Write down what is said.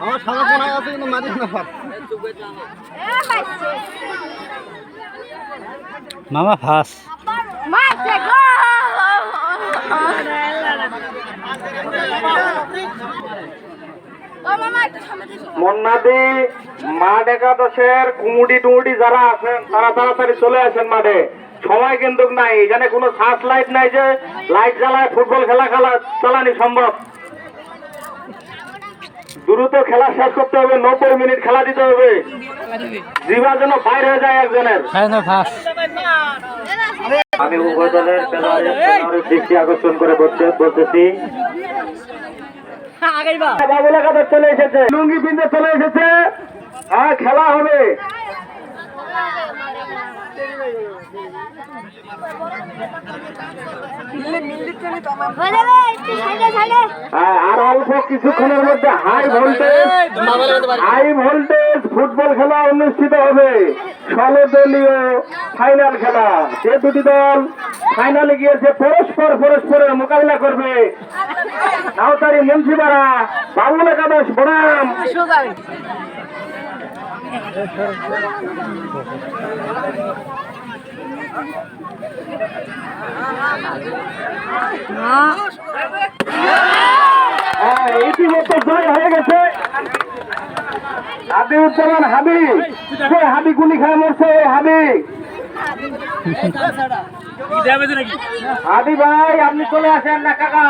আমার সাদা কোনায় আছে কিন্তু মাঝে না ফাট মামা ফাঁস মন্নাদি মাঠ একাদশের কুমুডি টুমুডি যারা আছেন তারা তাড়াতাড়ি চলে আসেন মাঠে। সময় কিন্তু নাই, এখানে কোনো সার্চ লাইট নাই যে লাইট জ্বালায় ফুটবল খেলা চালানি সম্ভব। দ্রুত খেলা শেষ করতে হবে, 90 মিনিট খেলা দিতে হবে, জিবা যেন বাইরে হয়ে যায় একজনের। আমি উভয় দলের খেলোয়াড়ের দৃষ্টি আকর্ষণ করে বলতেছি, বাবুল একাদশ চলে এসেছে, লুঙ্গি পিন্ধে চলে এসেছে, হ্যাঁ খেলা হবে। আর অল্প কিছুক্ষণের মধ্যে হাই ভোল্টেজ ফুটবল খেলা অনুষ্ঠিত হবে। 16 দলীয় ফাইনাল খেলা, যে দুটি দল ফাইনালে গিয়েছে পরস্পরের মোকাবিলা করবে। নাওতারি মুন্সিপাড়া বাবুল একাদশ বনাম ইতিমধ্যে জয় হয়ে গেছে হাবিউজ্জামান হাবি। হাবি গুলি খায় মরছে হাবি। হাবি ভাই আপনি চলে আসেন না কাকা।